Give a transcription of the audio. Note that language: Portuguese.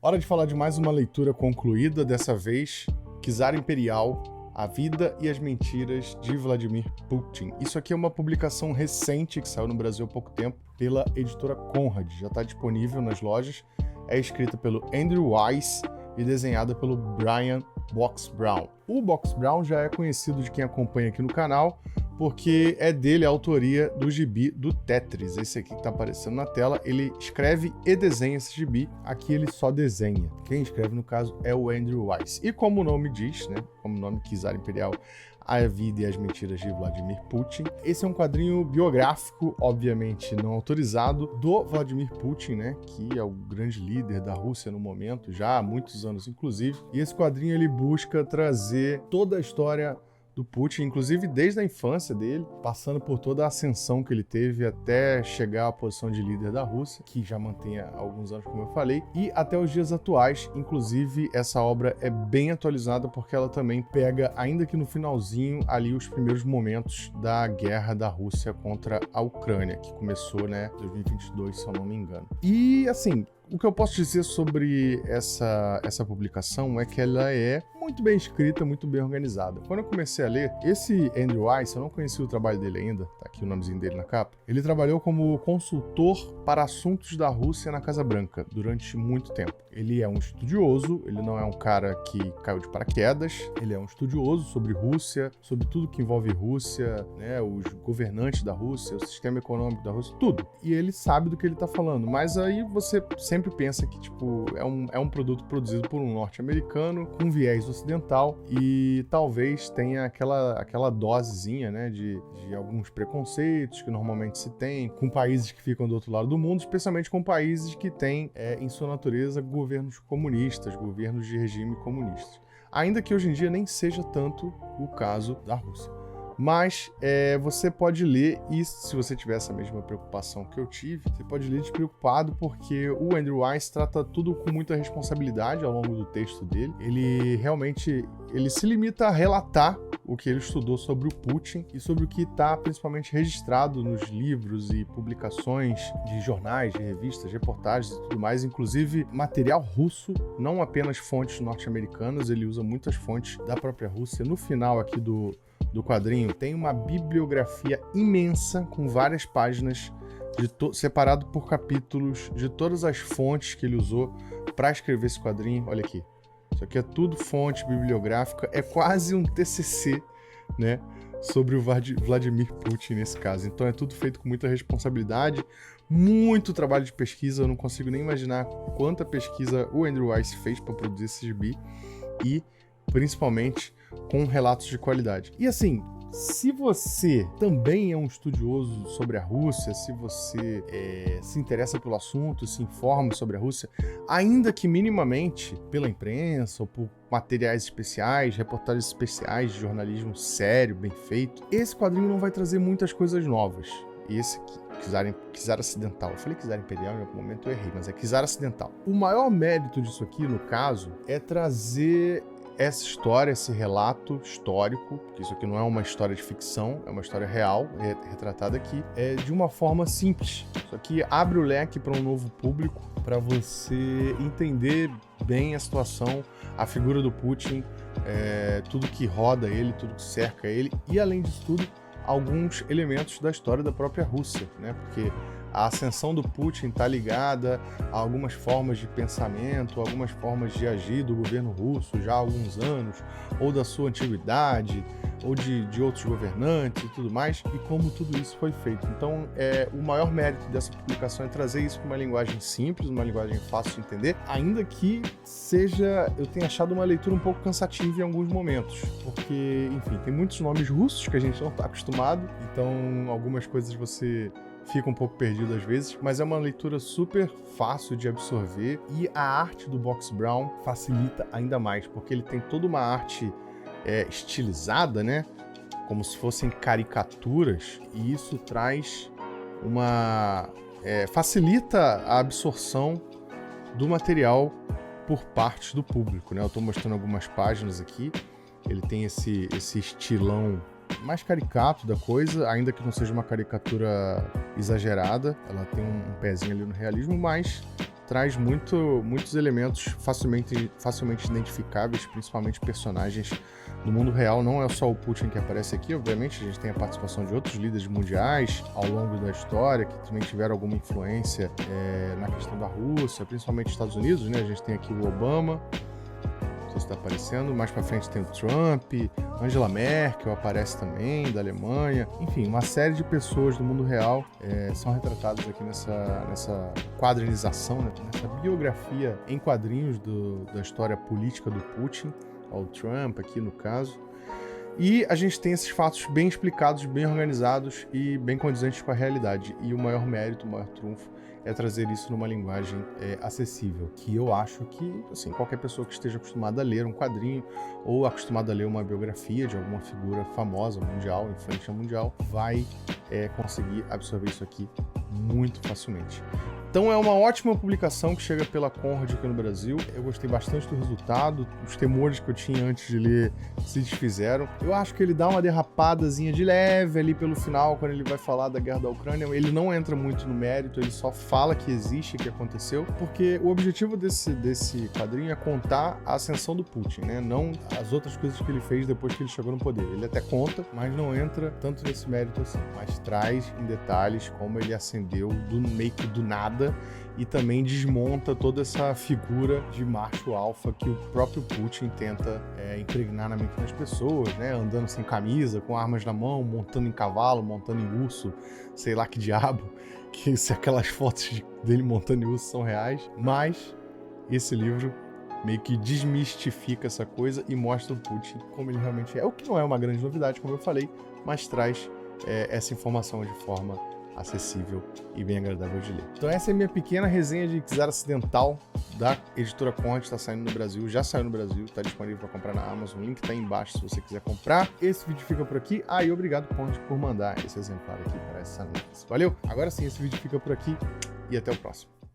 Hora de falar de mais uma leitura concluída, dessa vez, Czar Imperial, A Vida e as Mentiras de Vladimir Putin. Isso aqui é uma publicação recente que saiu no Brasil há pouco tempo pela editora Conrad. Já está disponível nas lojas. É escrita pelo Andrew Weiss e desenhada pelo Brian Box Brown. O Box Brown já é conhecido de quem acompanha aqui no canal, porque é dele a autoria do gibi do Tetris. Esse aqui que está aparecendo na tela, ele escreve e desenha esse gibi. Aqui ele só desenha. Quem escreve, no caso, é o Andrew Weiss. E como o nome diz, né, como o nome Czar Imperial, A Vida e as Mentiras de Vladimir Putin, esse é um quadrinho biográfico, obviamente não autorizado, do Vladimir Putin, né, que é o grande líder da Rússia no momento, já há muitos anos inclusive. E esse quadrinho ele busca trazer toda a história do Putin, inclusive desde a infância dele, passando por toda a ascensão que ele teve até chegar à posição de líder da Rússia, que já mantém há alguns anos, como eu falei, e até os dias atuais. Inclusive, essa obra é bem atualizada porque ela também pega, ainda que no finalzinho, ali os primeiros momentos da guerra da Rússia contra a Ucrânia, que começou, né, em 2022, se eu não me engano. E, assim, o que eu posso dizer sobre essa publicação é que ela é muito bem escrita, muito bem organizada. Quando eu comecei a ler, esse Andrew Weiss, eu não conhecia o trabalho dele ainda, tá aqui o nomezinho dele na capa, ele trabalhou como consultor para assuntos da Rússia na Casa Branca durante muito tempo. Ele é um estudioso, ele não é um cara que caiu de paraquedas, ele é um estudioso sobre Rússia, sobre tudo que envolve Rússia, né, os governantes da Rússia, o sistema econômico da Rússia, tudo. E ele sabe do que ele tá falando, mas aí você sempre pensa que, tipo, é um produto produzido por um norte-americano com viés ocidental e talvez tenha aquela dosezinha, né, de alguns preconceitos que normalmente se tem com países que ficam do outro lado do mundo, especialmente com países que têm, em sua natureza, governos comunistas, governos de regime comunistas. Ainda que hoje em dia nem seja tanto o caso da Rússia. Mas você pode ler, e se você tiver essa mesma preocupação que eu tive, você pode ler despreocupado, porque o Andrew Weiss trata tudo com muita responsabilidade ao longo do texto dele. Ele realmente se limita a relatar o que ele estudou sobre o Putin e sobre o que está principalmente registrado nos livros e publicações de jornais, de revistas, reportagens e tudo mais, inclusive material russo, não apenas fontes norte-americanas, ele usa muitas fontes da própria Rússia. No final aqui do quadrinho tem uma bibliografia imensa com várias páginas separado por capítulos de todas as fontes que ele usou para escrever esse quadrinho. Olha aqui, isso aqui é tudo fonte bibliográfica, é quase um TCC, né, sobre o Vladimir Putin nesse caso. Então é tudo feito com muita responsabilidade, muito trabalho de pesquisa. Eu não consigo nem imaginar quanta pesquisa o Andrew Weiss fez para produzir esse gibi, e principalmente com relatos de qualidade. E assim, se você também é um estudioso sobre a Rússia, se você se interessa pelo assunto, se informa sobre a Rússia, ainda que minimamente pela imprensa ou por materiais especiais, reportagens especiais de jornalismo sério, bem feito, esse quadrinho não vai trazer muitas coisas novas. E esse aqui, Czar Acidental. Eu falei Czar Imperial, em algum momento eu errei, mas é Czar Acidental. O maior mérito disso aqui, no caso, é trazer essa história, esse relato histórico, porque isso aqui não é uma história de ficção, é uma história real, retratada aqui, de uma forma simples. Isso aqui abre o leque para um novo público, para você entender bem a situação, a figura do Putin, tudo que roda ele, tudo que cerca ele, e além disso tudo, alguns elementos da história da própria Rússia, né? Porque a ascensão do Putin está ligada a algumas formas de pensamento, algumas formas de agir do governo russo já há alguns anos, ou da sua antiguidade, ou de outros governantes e tudo mais, e como tudo isso foi feito. Então, o maior mérito dessa publicação é trazer isso com uma linguagem simples, uma linguagem fácil de entender, ainda que eu tenha achado uma leitura um pouco cansativa em alguns momentos, porque, enfim, tem muitos nomes russos que a gente não está acostumado, então algumas coisas você fica um pouco perdido às vezes, mas é uma leitura super fácil de absorver, e a arte do Box Brown facilita ainda mais, porque ele tem toda uma arte estilizada, né? Como se fossem caricaturas, e isso traz facilita a absorção do material por parte do público, né? Eu estou mostrando algumas páginas aqui, ele tem esse estilão mais caricato da coisa, ainda que não seja uma caricatura exagerada, ela tem um pezinho ali no realismo, mas traz muitos elementos facilmente identificáveis, principalmente personagens do mundo real. Não é só o Putin que aparece aqui, obviamente, a gente tem a participação de outros líderes mundiais ao longo da história, que também tiveram alguma influência na questão da Rússia, principalmente Estados Unidos, né? A gente tem aqui o Obama, não sei se está aparecendo, mais para frente tem o Trump, Angela Merkel aparece também, da Alemanha, enfim, uma série de pessoas do mundo real são retratadas aqui nessa quadrinização, né? Nessa biografia em quadrinhos da história política do Putin, ao Trump aqui no caso. E a gente tem esses fatos bem explicados, bem organizados e bem condizentes com a realidade. E o maior mérito, o maior trunfo é trazer isso numa linguagem acessível, que eu acho que, assim, qualquer pessoa que esteja acostumada a ler um quadrinho ou acostumada a ler uma biografia de alguma figura famosa, mundial, influência mundial, vai conseguir absorver isso aqui muito facilmente. Então é uma ótima publicação que chega pela Conrad aqui no Brasil. Eu gostei bastante do resultado, os temores que eu tinha antes de ler se desfizeram. Eu acho que ele dá uma derrapadazinha de leve ali pelo final, quando ele vai falar da guerra da Ucrânia. Ele não entra muito no mérito, ele só fala que existe, que aconteceu, porque o objetivo desse quadrinho é contar a ascensão do Putin, né? Não as outras coisas que ele fez depois que ele chegou no poder. Ele até conta, mas não entra tanto nesse mérito assim, mas traz em detalhes como ele ascendeu meio que do nada, e também desmonta toda essa figura de macho alfa que o próprio Putin tenta impregnar na mente das pessoas, né? Andando sem camisa, com armas na mão, montando em cavalo, montando em urso, sei lá que diabo, que se aquelas fotos dele montando em urso são reais. Mas esse livro meio que desmistifica essa coisa e mostra o Putin como ele realmente é, o que não é uma grande novidade, como eu falei, mas traz essa informação de forma acessível e bem agradável de ler. Então essa é a minha pequena resenha de Czar Acidental da editora Conrad, está saindo no Brasil, já saiu no Brasil, está disponível para comprar na Amazon, o link está aí embaixo se você quiser comprar. Esse vídeo fica por aqui, e obrigado Conrad por mandar esse exemplar aqui para essa análise. Valeu? Agora sim, esse vídeo fica por aqui e até o próximo.